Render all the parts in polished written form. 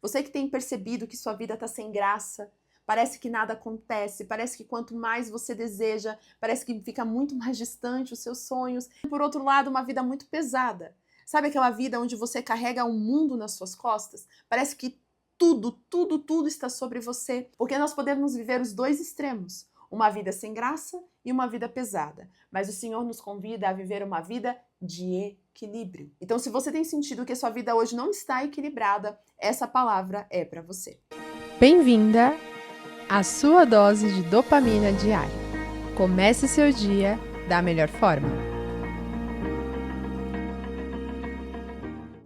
Você que tem percebido que sua vida está sem graça, parece que nada acontece, parece que quanto mais você deseja, parece que fica muito mais distante os seus sonhos. Por outro lado, uma vida muito pesada. Sabe aquela vida onde você carrega o mundo nas suas costas? Parece que tudo está sobre você. Porque nós podemos viver os dois extremos. Uma vida sem graça e uma vida pesada. Mas o Senhor nos convida a viver uma vida de equilíbrio. Então, se você tem sentido que a sua vida hoje não está equilibrada, essa palavra é para você. Bem-vinda à sua dose de dopamina diária. Comece seu dia da melhor forma.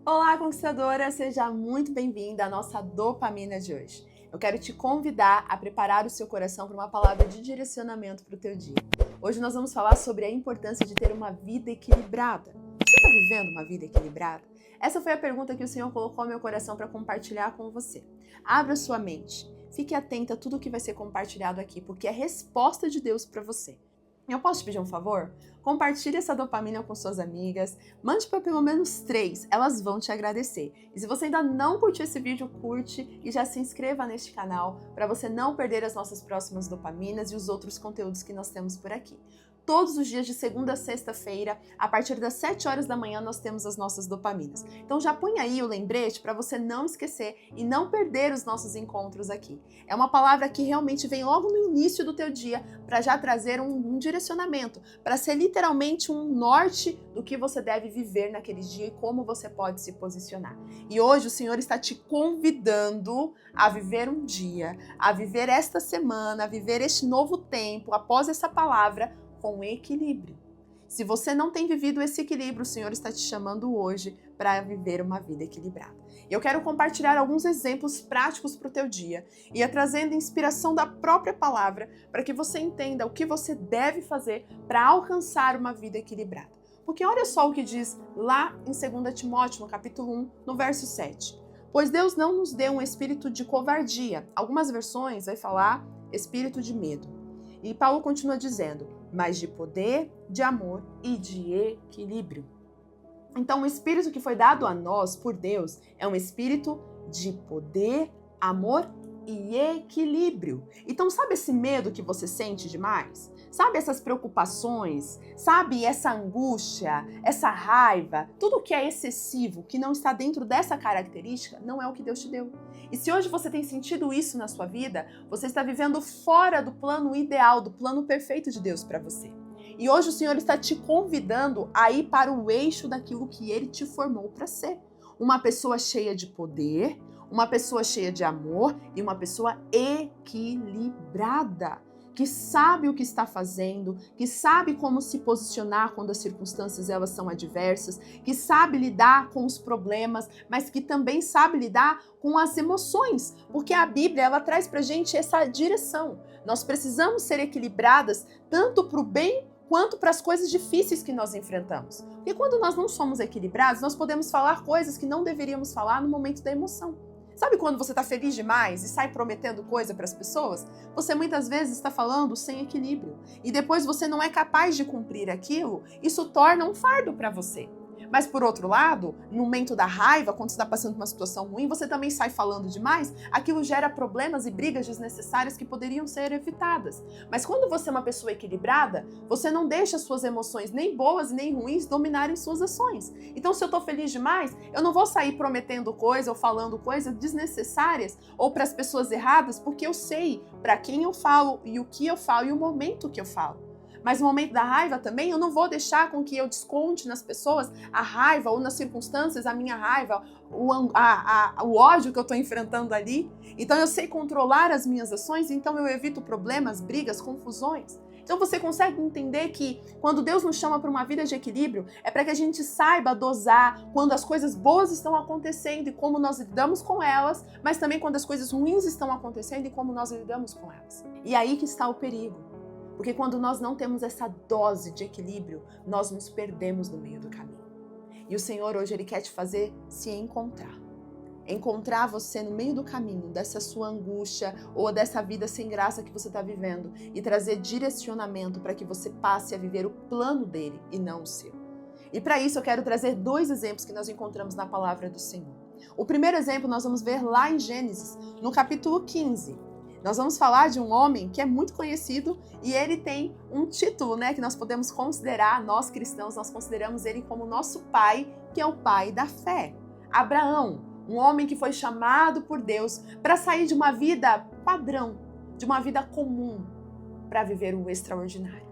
Olá, conquistadora! Seja muito bem-vinda à nossa dopamina de hoje. Eu quero te convidar a preparar o seu coração para uma palavra de direcionamento para o teu dia. Hoje nós vamos falar sobre a importância de ter uma vida equilibrada. Você está vivendo uma vida equilibrada? Essa foi a pergunta que o Senhor colocou no meu coração para compartilhar com você. Abra sua mente, fique atenta a tudo que vai ser compartilhado aqui, porque é resposta de Deus para você. Eu posso te pedir um favor? Compartilhe essa dopamina com suas amigas, mande para pelo menos 3, elas vão te agradecer. E se você ainda não curtiu esse vídeo, curte e já se inscreva neste canal para você não perder as nossas próximas dopaminas e os outros conteúdos que nós temos por aqui. Todos os dias de segunda a sexta-feira, a partir das 7 horas da manhã, nós temos as nossas dopaminas. Então já põe aí o lembrete para você não esquecer e não perder os nossos encontros aqui. É uma palavra que realmente vem logo no início do teu dia para já trazer um direcionamento, para ser literalmente um norte do que você deve viver naquele dia e como você pode se posicionar. E hoje o Senhor está te convidando a viver um dia, a viver esta semana, a viver este novo tempo, após essa palavra, com equilíbrio. Se você não tem vivido esse equilíbrio, o Senhor está te chamando hoje para viver uma vida equilibrada. Eu quero compartilhar alguns exemplos práticos para o teu dia e trazendo inspiração da própria palavra para que você entenda o que você deve fazer para alcançar uma vida equilibrada. Porque olha só o que diz lá em 2 Timóteo, no capítulo 1, no verso 7. Pois Deus não nos deu um espírito de covardia. Algumas versões vai falar espírito de medo. E Paulo continua dizendo, mas de poder, de amor e de equilíbrio. Então, o espírito que foi dado a nós por Deus é um espírito de poder, amor e equilíbrio. Então, sabe esse medo que você sente demais? Sabe essas preocupações? Sabe essa angústia, essa raiva? Tudo que é excessivo, que não está dentro dessa característica, não é o que Deus te deu. E se hoje você tem sentido isso na sua vida, você está vivendo fora do plano ideal, do plano perfeito de Deus para você. E hoje o Senhor está te convidando a ir para o eixo daquilo que Ele te formou para ser. Uma pessoa cheia de poder, uma pessoa cheia de amor e uma pessoa equilibrada, que sabe o que está fazendo, que sabe como se posicionar quando as circunstâncias elas são adversas, que sabe lidar com os problemas, mas que também sabe lidar com as emoções, porque a Bíblia ela traz pra gente essa direção. Nós precisamos ser equilibradas tanto para o bem quanto para as coisas difíceis que nós enfrentamos. Porque quando nós não somos equilibrados, nós podemos falar coisas que não deveríamos falar no momento da emoção. Sabe quando você está feliz demais e sai prometendo coisa para as pessoas? Você muitas vezes está falando sem equilíbrio. E depois você não é capaz de cumprir aquilo, isso torna um fardo para você. Mas por outro lado, no momento da raiva, quando você está passando por uma situação ruim, você também sai falando demais, aquilo gera problemas e brigas desnecessárias que poderiam ser evitadas. Mas quando você é uma pessoa equilibrada, você não deixa suas emoções nem boas nem ruins dominarem suas ações. Então se eu estou feliz demais, eu não vou sair prometendo coisa ou falando coisas desnecessárias ou para as pessoas erradas, porque eu sei para quem eu falo e o que eu falo e o momento que eu falo. Mas no momento da raiva também, eu não vou deixar com que eu desconte nas pessoas a raiva ou nas circunstâncias a minha raiva, o ódio que eu estou enfrentando ali. Então eu sei controlar as minhas ações, então eu evito problemas, brigas, confusões. Então você consegue entender que quando Deus nos chama para uma vida de equilíbrio, é para que a gente saiba dosar quando as coisas boas estão acontecendo e como nós lidamos com elas, mas também quando as coisas ruins estão acontecendo e como nós lidamos com elas. E aí que está o perigo. Porque quando nós não temos essa dose de equilíbrio, nós nos perdemos no meio do caminho. E o Senhor hoje Ele quer te fazer se encontrar. Encontrar você no meio do caminho dessa sua angústia ou dessa vida sem graça que você está vivendo e trazer direcionamento para que você passe a viver o plano dele e não o seu. E para isso eu quero trazer 2 exemplos que nós encontramos na palavra do Senhor. O primeiro exemplo nós vamos ver lá em Gênesis, no capítulo 15. Nós vamos falar de um homem que é muito conhecido e ele tem um título, que nós podemos considerar, nós cristãos, nós consideramos ele como nosso pai, que é o pai da fé. Abraão, um homem que foi chamado por Deus para sair de uma vida padrão, de uma vida comum, para viver o extraordinário.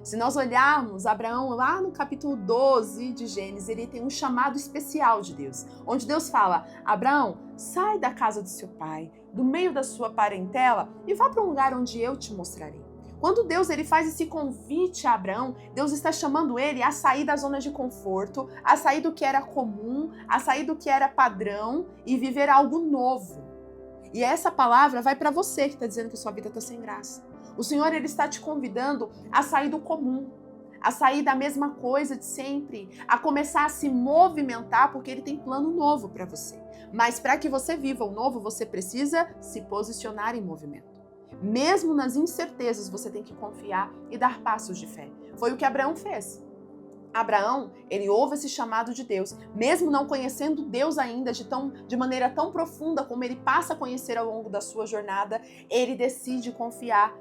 Se nós olharmos Abraão lá no capítulo 12 de Gênesis, ele tem um chamado especial de Deus, onde Deus fala: Abraão, sai da casa do seu pai, do meio da sua parentela e vá para um lugar onde eu te mostrarei. Quando Deus ele faz esse convite a Abraão, Deus está chamando ele a sair da zona de conforto, a sair do que era comum, a sair do que era padrão e viver algo novo. E essa palavra vai para você que está dizendo que sua vida está sem graça. O Senhor ele está te convidando a sair do comum, a sair da mesma coisa de sempre, a começar a se movimentar, porque Ele tem plano novo para você. Mas para que você viva o novo, você precisa se posicionar em movimento. Mesmo nas incertezas, você tem que confiar e dar passos de fé. Foi o que Abraão fez. Abraão, ele ouve esse chamado de Deus, mesmo não conhecendo Deus ainda de maneira tão profunda como ele passa a conhecer ao longo da sua jornada, ele decide confiar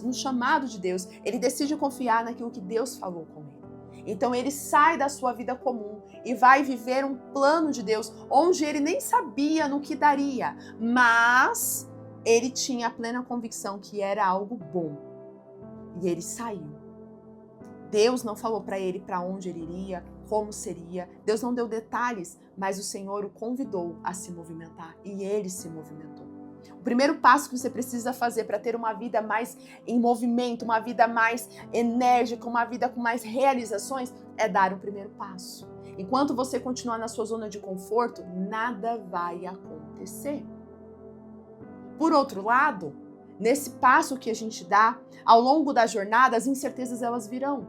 no chamado de Deus, ele decide confiar naquilo que Deus falou com ele. Então ele sai da sua vida comum e vai viver um plano de Deus, onde ele nem sabia no que daria, mas ele tinha a plena convicção que era algo bom. E ele saiu. Deus não falou para ele para onde ele iria, como seria. Deus não deu detalhes, mas o Senhor o convidou a se movimentar e ele se movimentou. O primeiro passo que você precisa fazer para ter uma vida mais em movimento, uma vida mais enérgica, uma vida com mais realizações, é dar o primeiro passo. Enquanto você continuar na sua zona de conforto, nada vai acontecer. Por outro lado, nesse passo que a gente dá, ao longo da jornada, as incertezas elas virão.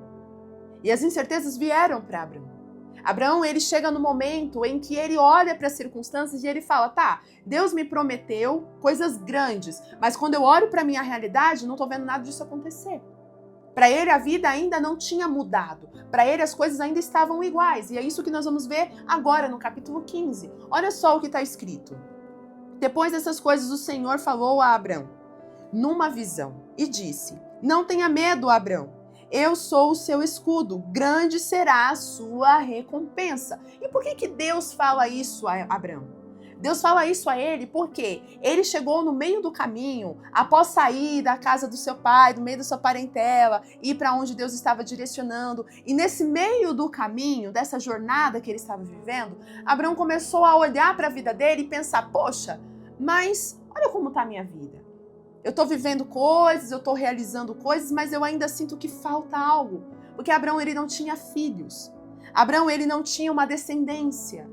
E as incertezas vieram para Abraão. Abraão, ele chega no momento em que ele olha para as circunstâncias e ele fala: tá, Deus me prometeu coisas grandes, mas quando eu olho para a minha realidade, não estou vendo nada disso acontecer. Para ele, a vida ainda não tinha mudado. Para ele, as coisas ainda estavam iguais. E é isso que nós vamos ver agora no capítulo 15. Olha só o que está escrito. Depois dessas coisas, o Senhor falou a Abraão numa visão e disse: não tenha medo, Abraão. Eu sou o seu escudo, grande será a sua recompensa. E por que Deus fala isso a Abraão? Deus fala isso a ele porque ele chegou no meio do caminho, após sair da casa do seu pai, do meio da sua parentela, ir para onde Deus estava direcionando. E nesse meio do caminho, dessa jornada que ele estava vivendo, Abraão começou a olhar para a vida dele e pensar: poxa, mas olha como está a minha vida. Eu estou vivendo coisas, eu estou realizando coisas, mas eu ainda sinto que falta algo. Porque Abraão, ele não tinha filhos. Abraão, ele não tinha uma descendência.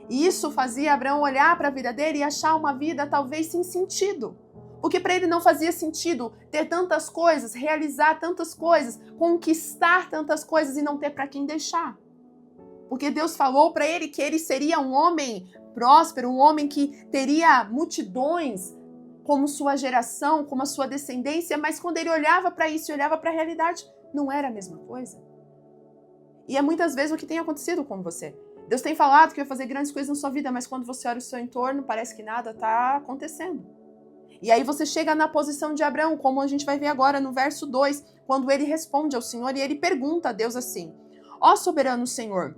E isso fazia Abraão olhar para a vida dele e achar uma vida talvez sem sentido. Porque para ele não fazia sentido ter tantas coisas, realizar tantas coisas, conquistar tantas coisas e não ter para quem deixar. Porque Deus falou para ele que ele seria um homem próspero, um homem que teria multidões como sua geração, como a sua descendência, mas quando ele olhava para isso e olhava para a realidade, não era a mesma coisa. E é muitas vezes o que tem acontecido com você. Deus tem falado que vai fazer grandes coisas na sua vida, mas quando você olha o seu entorno, parece que nada está acontecendo. E aí você chega na posição de Abraão, como a gente vai ver agora no verso 2, quando ele responde ao Senhor e ele pergunta a Deus assim: ó soberano Senhor,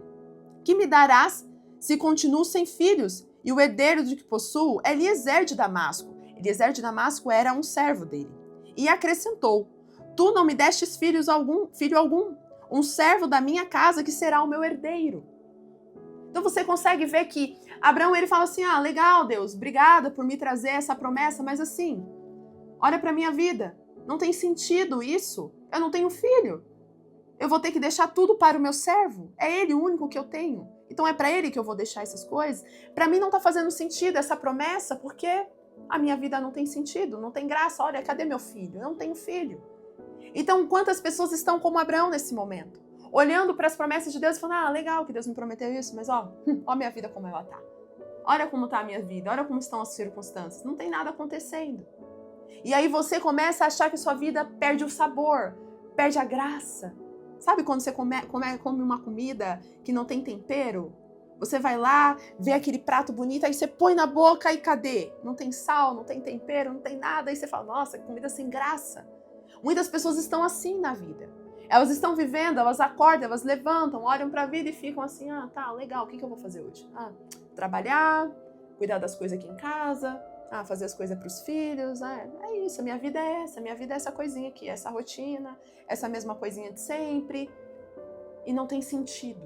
que me darás se continuo sem filhos? E o herdeiro do que possuo é Eliezer de Damasco. Eliezer de Damasco era um servo dele. E acrescentou: tu não me destes filho algum, um servo da minha casa que será o meu herdeiro. Então você consegue ver que Abraão ele fala assim: ah, legal Deus, obrigada por me trazer essa promessa, mas assim, olha para minha vida, não tem sentido isso, eu não tenho filho. Eu vou ter que deixar tudo para o meu servo, é ele o único que eu tenho. Então é para ele que eu vou deixar essas coisas. Para mim não está fazendo sentido essa promessa, porque a minha vida não tem sentido, não tem graça. Olha, cadê meu filho? Eu não tenho filho. Então, quantas pessoas estão como Abraão nesse momento? Olhando para as promessas de Deus e falando: ah, legal que Deus me prometeu isso, mas ó a minha vida como ela tá. Olha como tá a minha vida, olha como estão as circunstâncias. Não tem nada acontecendo. E aí você começa a achar que sua vida perde o sabor, perde a graça. Sabe quando você come uma comida que não tem tempero? Você vai lá, vê aquele prato bonito, aí você põe na boca e cadê? Não tem sal, não tem tempero, não tem nada. Aí você fala, nossa, que comida sem graça. Muitas pessoas estão assim na vida. Elas estão vivendo, elas acordam, elas levantam, olham para a vida e ficam assim, tá, legal, o que eu vou fazer hoje? Trabalhar, cuidar das coisas aqui em casa, fazer as coisas para os filhos, é isso, a minha vida é essa coisinha aqui, essa rotina, essa mesma coisinha de sempre, e não tem sentido.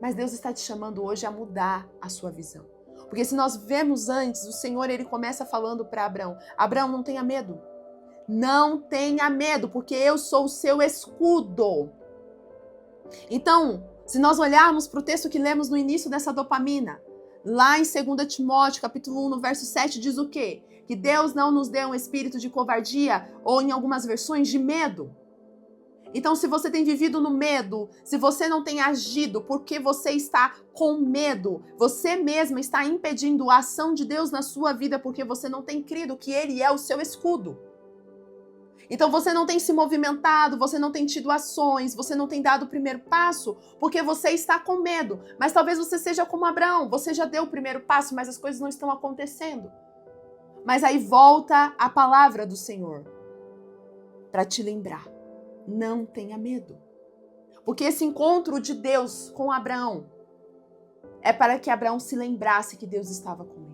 Mas Deus está te chamando hoje a mudar a sua visão. Porque se nós vemos antes, o Senhor, ele começa falando para Abraão, Abraão, não tenha medo. Não tenha medo, porque eu sou o seu escudo. Então, se nós olharmos para o texto que lemos no início dessa dopamina, lá em 2 Timóteo, capítulo 1, no verso 7, diz o quê? Que Deus não nos deu um espírito de covardia, ou em algumas versões, de medo. Então, se você tem vivido no medo, se você não tem agido porque você está com medo, você mesma está impedindo a ação de Deus na sua vida porque você não tem crido que Ele é o seu escudo. Então você não tem se movimentado, você não tem tido ações, você não tem dado o primeiro passo porque você está com medo. Mas talvez você seja como Abraão, você já deu o primeiro passo, mas as coisas não estão acontecendo. Mas aí volta a palavra do Senhor para te lembrar. Não tenha medo. Porque esse encontro de Deus com Abraão é para que Abraão se lembrasse que Deus estava com ele.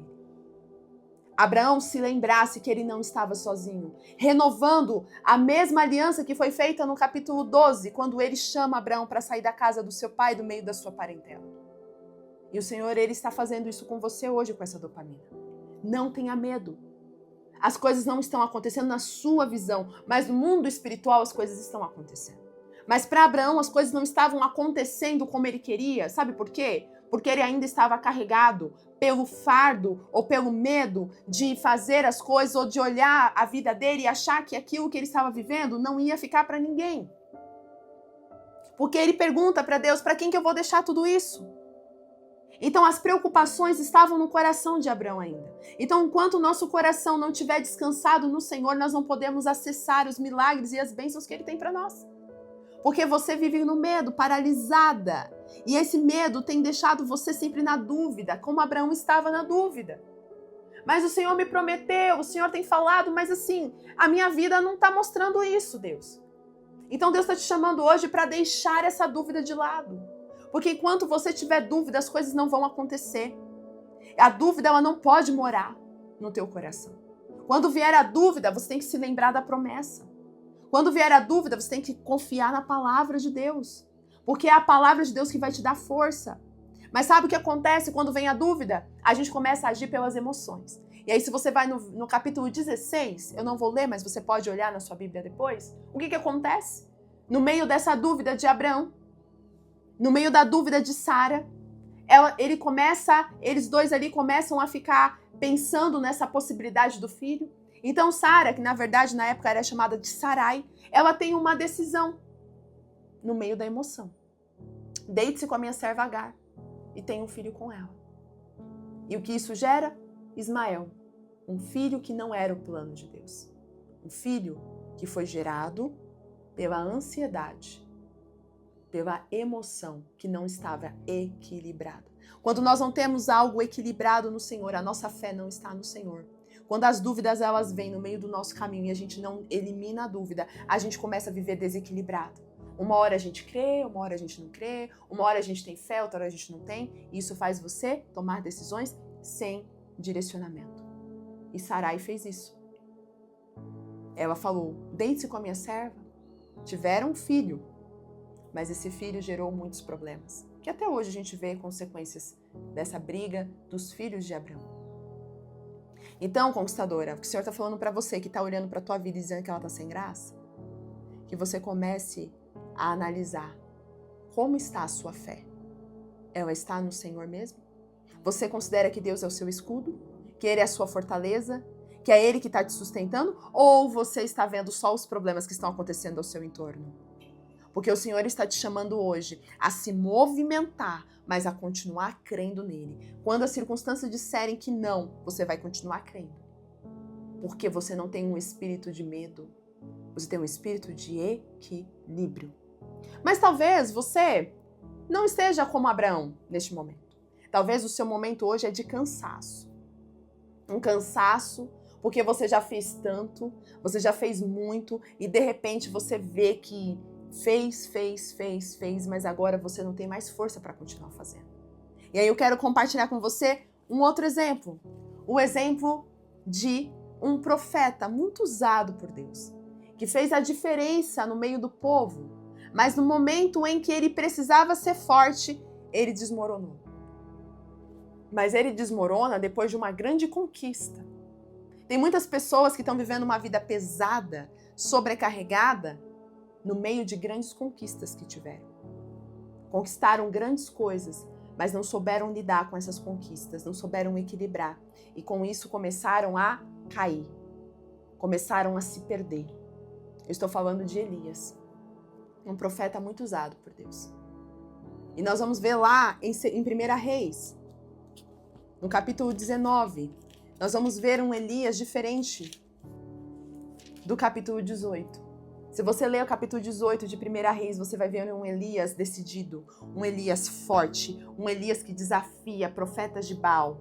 Abraão se lembrasse que ele não estava sozinho, renovando a mesma aliança que foi feita no capítulo 12, quando ele chama Abraão para sair da casa do seu pai, do meio da sua parentela. E o Senhor, ele está fazendo isso com você hoje, com essa dopamina. Não tenha medo. As coisas não estão acontecendo na sua visão, mas no mundo espiritual as coisas estão acontecendo. Mas para Abraão as coisas não estavam acontecendo como ele queria. Sabe por quê? Porque ele ainda estava carregado pelo fardo ou pelo medo de fazer as coisas ou de olhar a vida dele e achar que aquilo que ele estava vivendo não ia ficar para ninguém. Porque ele pergunta para Deus, para quem que eu vou deixar tudo isso? Então as preocupações estavam no coração de Abraão ainda. Então enquanto o nosso coração não estiver descansado no Senhor, nós não podemos acessar os milagres e as bênçãos que Ele tem para nós. Porque você vive no medo, paralisada. E esse medo tem deixado você sempre na dúvida, como Abraão estava na dúvida. Mas o Senhor me prometeu, o Senhor tem falado, mas assim, a minha vida não está mostrando isso, Deus. Então Deus está te chamando hoje para deixar essa dúvida de lado. Porque enquanto você tiver dúvida, as coisas não vão acontecer. A dúvida, ela não pode morar no teu coração. Quando vier a dúvida, você tem que se lembrar da promessa. Quando vier a dúvida, você tem que confiar na palavra de Deus. Porque é a palavra de Deus que vai te dar força. Mas sabe o que acontece quando vem a dúvida? A gente começa a agir pelas emoções. E aí se você vai no capítulo 16, eu não vou ler, mas você pode olhar na sua Bíblia depois, o que acontece? No meio dessa dúvida de Abraão, no meio da dúvida de Sara, eles dois ali começam a ficar pensando nessa possibilidade do filho. Então Sara, que na verdade na época era chamada de Sarai, ela tem uma decisão no meio da emoção. Deite-se com a minha serva Agar e tenha um filho com ela. E o que isso gera? Ismael, um filho que não era o plano de Deus. Um filho que foi gerado pela ansiedade, pela emoção que não estava equilibrada. Quando nós não temos algo equilibrado no Senhor, a nossa fé não está no Senhor. Quando as dúvidas elas vêm no meio do nosso caminho e a gente não elimina a dúvida, a gente começa a viver desequilibrado. Uma hora a gente crê, uma hora a gente não crê, uma hora a gente tem fé, outra hora a gente não tem. E isso faz você tomar decisões sem direcionamento. E Sarai fez isso. Ela falou, deite-se com a minha serva. Tiveram um filho, mas esse filho gerou muitos problemas. Que até hoje a gente vê consequências dessa briga dos filhos de Abraão. Então, conquistadora, o que o Senhor está falando para você que está olhando para a tua vida e dizendo que ela está sem graça, que você comece a analisar como está a sua fé. Ela está no Senhor mesmo? Você considera que Deus é o seu escudo? Que Ele é a sua fortaleza? Que é Ele que está te sustentando? Ou você está vendo só os problemas que estão acontecendo ao seu entorno? Porque o Senhor está te chamando hoje a se movimentar, mas a continuar crendo nele. Quando as circunstâncias disserem que não, você vai continuar crendo. Porque você não tem um espírito de medo, você tem um espírito de equilíbrio. Mas talvez você não esteja como Abraão neste momento. Talvez o seu momento hoje é de cansaço. Um cansaço porque você já fez tanto, você já fez muito e de repente você vê que fez, mas agora você não tem mais força para continuar fazendo. E aí eu quero compartilhar com você um outro exemplo. O exemplo de um profeta muito usado por Deus, que fez a diferença no meio do povo, mas no momento em que ele precisava ser forte, ele desmoronou. Mas ele desmorona depois de uma grande conquista. Tem muitas pessoas que estão vivendo uma vida pesada, sobrecarregada, no meio de grandes conquistas que tiveram. Conquistaram grandes coisas, mas não souberam lidar com essas conquistas, não souberam equilibrar. E com isso começaram a cair, começaram a se perder. Eu estou falando de Elias, um profeta muito usado por Deus. E nós vamos ver lá em 1 Reis, no capítulo 19, nós vamos ver um Elias diferente do capítulo 18. Se você ler o capítulo 18 de 1 Reis, você vai ver um Elias decidido, um Elias forte, um Elias que desafia profetas de Baal.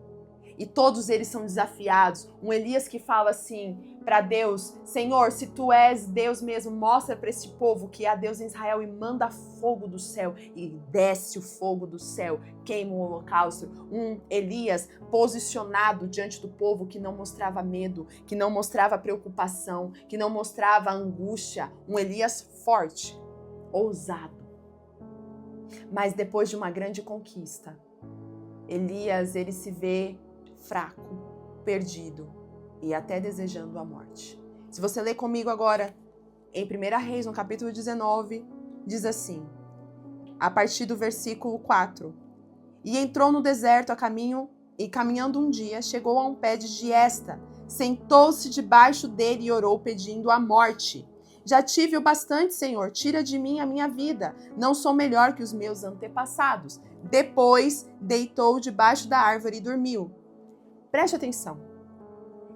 E todos eles são desafiados. Um Elias que fala assim para Deus: Senhor, se tu és Deus mesmo, mostra para esse povo que há Deus em Israel e manda fogo do céu. E desce o fogo do céu, queima o holocausto. Um Elias posicionado diante do povo que não mostrava medo, que não mostrava preocupação, que não mostrava angústia. Um Elias forte, ousado. Mas depois de uma grande conquista, Elias, ele se vê fraco, perdido e até desejando a morte. Se você ler comigo agora em 1 Reis, no capítulo 19, diz assim, a partir do versículo 4. E entrou no deserto a caminho, e caminhando um dia, chegou a um pé de giesta, sentou-se debaixo dele e orou pedindo a morte. Já tive o bastante, Senhor, tira de mim a minha vida, não sou melhor que os meus antepassados. Depois deitou debaixo da árvore e dormiu. Preste atenção.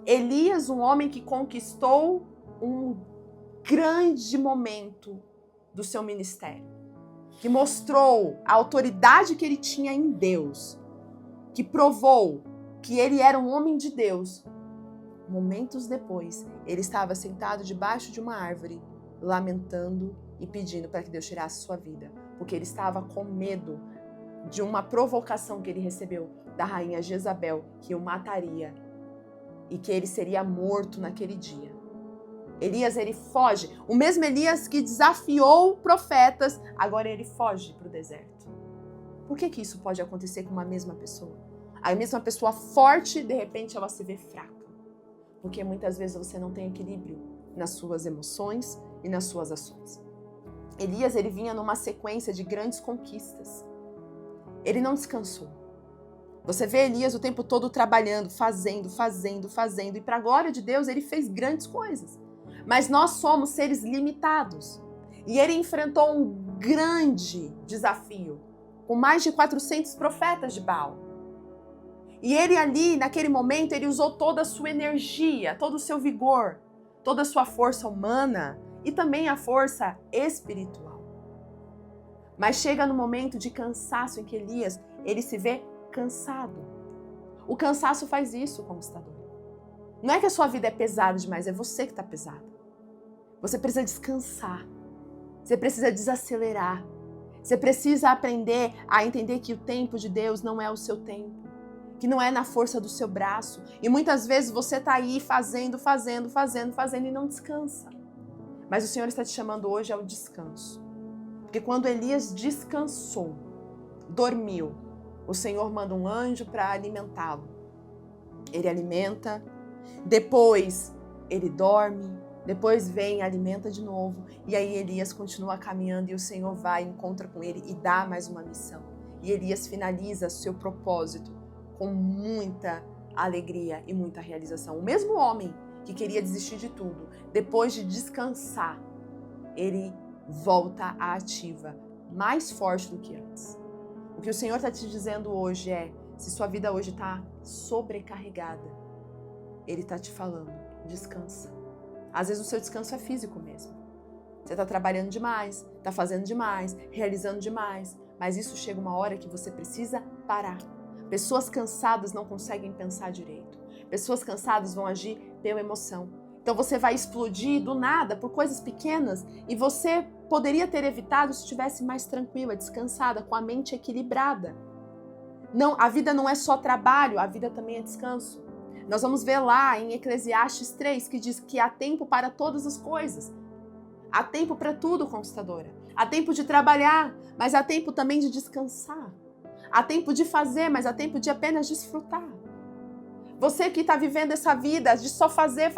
Elias, um homem que conquistou um grande momento do seu ministério, que mostrou a autoridade que ele tinha em Deus, que provou que ele era um homem de Deus. Momentos depois, ele estava sentado debaixo de uma árvore, lamentando e pedindo para que Deus tirasse sua vida, porque ele estava com medo de uma provocação que ele recebeu da rainha Jezabel, que o mataria e que ele seria morto naquele dia. Elias, ele foge. O mesmo Elias que desafiou profetas, agora ele foge para o deserto. Por que isso pode acontecer com uma mesma pessoa? A mesma pessoa forte, de repente, ela se vê fraca. Porque muitas vezes você não tem equilíbrio nas suas emoções e nas suas ações. Elias, ele vinha numa sequência de grandes conquistas. Ele não descansou. Você vê Elias o tempo todo trabalhando, fazendo, e para a glória de Deus ele fez grandes coisas. Mas nós somos seres limitados. E ele enfrentou um grande desafio, com mais de 400 profetas de Baal. E ele ali, naquele momento, ele usou toda a sua energia, todo o seu vigor, toda a sua força humana e também a força espiritual. Mas chega no momento de cansaço em que Elias, ele se vê cansado. O cansaço faz isso, conquistador. Não é que a sua vida é pesada demais, é você que está pesado. Você precisa descansar. Você precisa desacelerar. Você precisa aprender a entender que o tempo de Deus não é o seu tempo, que não é na força do seu braço. E muitas vezes você está aí fazendo e não descansa. Mas o Senhor está te chamando hoje ao descanso. Porque quando Elias descansou, dormiu, o Senhor manda um anjo para alimentá-lo. Ele alimenta, depois ele dorme, depois vem e alimenta de novo. E aí Elias continua caminhando e o Senhor vai, encontra com ele e dá mais uma missão. E Elias finaliza seu propósito com muita alegria e muita realização. O mesmo homem que queria desistir de tudo, depois de descansar, ele volta à ativa, mais forte do que antes. O que o Senhor está te dizendo hoje é, se sua vida hoje está sobrecarregada, Ele está te falando, descansa. Às vezes o seu descanso é físico mesmo. Você está trabalhando demais, está fazendo demais, realizando demais, Mas isso chega uma hora que você precisa parar. Pessoas cansadas não conseguem pensar direito. Pessoas cansadas vão agir pela emoção. Então você vai explodir do nada por coisas pequenas e você poderia ter evitado se estivesse mais tranquila, descansada, com a mente equilibrada. Não, a vida não é só trabalho, a vida também é descanso. Nós vamos ver lá em Eclesiastes 3 que diz que há tempo para todas as coisas. Há tempo para tudo, conquistadora. Há tempo de trabalhar, mas há tempo também de descansar. Há tempo de fazer, mas há tempo de apenas desfrutar. Você que está vivendo essa vida de só fazer,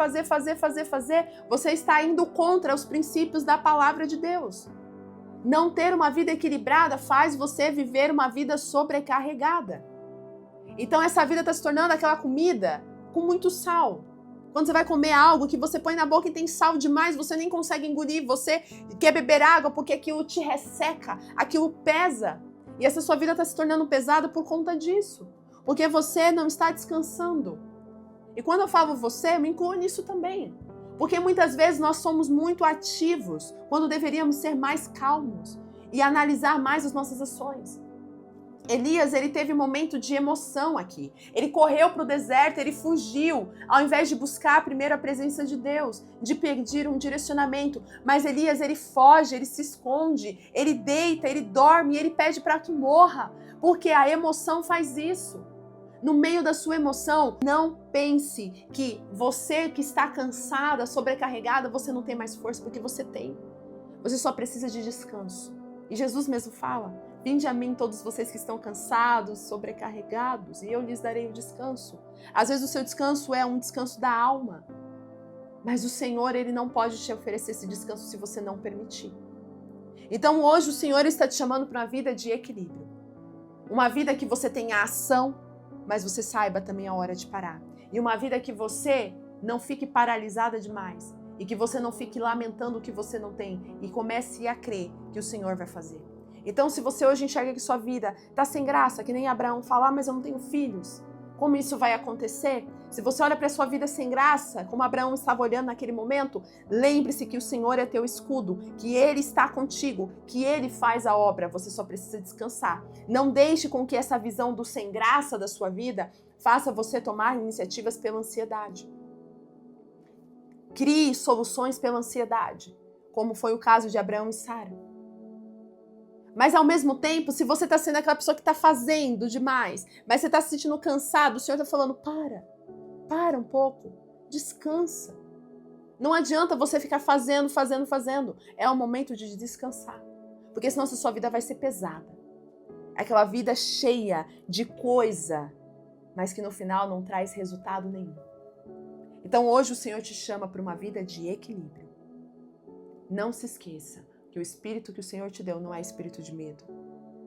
você está indo contra os princípios da palavra de Deus. Não ter uma vida equilibrada faz você viver uma vida sobrecarregada. Então essa vida está se tornando aquela comida com muito sal. Quando você vai comer algo que você põe na boca e tem sal demais, você nem consegue engolir, você quer beber água porque aquilo te resseca, aquilo pesa. E essa sua vida está se tornando pesada por conta disso. Porque você não está descansando. E quando eu falo você, eu me incluo nisso também. Porque muitas vezes nós somos muito ativos, quando deveríamos ser mais calmos e analisar mais as nossas ações. Elias, ele teve um momento de emoção aqui. Ele correu para o deserto, ele fugiu, ao invés de buscar primeiro a presença de Deus, de pedir um direcionamento. Mas Elias, ele foge, ele se esconde, ele deita, ele dorme e ele pede para que morra, porque a emoção faz isso. No meio da sua emoção, não pense que você que está cansada, sobrecarregada, você não tem mais força, porque você tem. Você só precisa de descanso. E Jesus mesmo fala: vinde a mim todos vocês que estão cansados, sobrecarregados, e eu lhes darei o descanso. Às vezes o seu descanso é um descanso da alma, mas o Senhor, ele não pode te oferecer esse descanso se você não permitir. Então hoje o Senhor está te chamando para uma vida de equilíbrio. Uma vida que você tenha ação, mas você saiba também a hora de parar. E uma vida que você não fique paralisada demais e que você não fique lamentando o que você não tem e comece a crer que o Senhor vai fazer. Então, se você hoje enxerga que sua vida está sem graça, que nem Abraão fala, mas eu não tenho filhos, como isso vai acontecer? Se você olha para a sua vida sem graça, como Abraão estava olhando naquele momento, lembre-se que o Senhor é teu escudo, que Ele está contigo, que Ele faz a obra, você só precisa descansar. Não deixe com que essa visão do sem graça da sua vida faça você tomar iniciativas pela ansiedade. Crie soluções pela ansiedade, como foi o caso de Abraão e Sara. Mas ao mesmo tempo, se você está sendo aquela pessoa que está fazendo demais, mas você está se sentindo cansado, o Senhor está falando, para um pouco, descansa. Não adianta você ficar fazendo. É o momento de descansar, porque senão a sua vida vai ser pesada. Aquela vida cheia de coisa, mas que no final não traz resultado nenhum. Então hoje o Senhor te chama para uma vida de equilíbrio. Não se esqueça que o espírito que o Senhor te deu não é espírito de medo,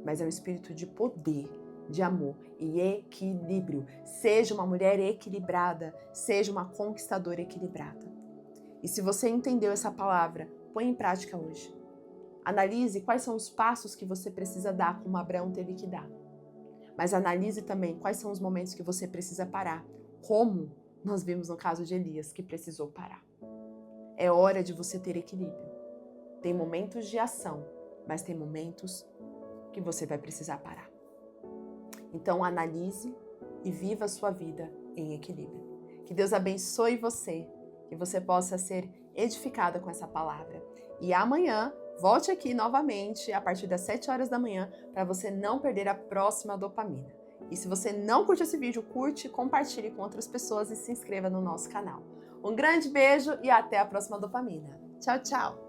mas é um espírito de poder, de amor e equilíbrio. Seja uma mulher equilibrada, seja uma conquistadora equilibrada. E se você entendeu essa palavra, põe em prática hoje. Analise quais são os passos que você precisa dar, como Abraão teve que dar. Mas analise também quais são os momentos que você precisa parar, como nós vimos no caso de Elias, que precisou parar. É hora de você ter equilíbrio. Tem momentos de ação, mas tem momentos que você vai precisar parar. Então analise e viva a sua vida em equilíbrio. Que Deus abençoe você, que você possa ser edificada com essa palavra. E amanhã, volte aqui novamente a partir das 7 horas da manhã para você não perder a próxima dopamina. E se você não curte esse vídeo, curte, compartilhe com outras pessoas e se inscreva no nosso canal. Um grande beijo e até a próxima dopamina. Tchau, tchau!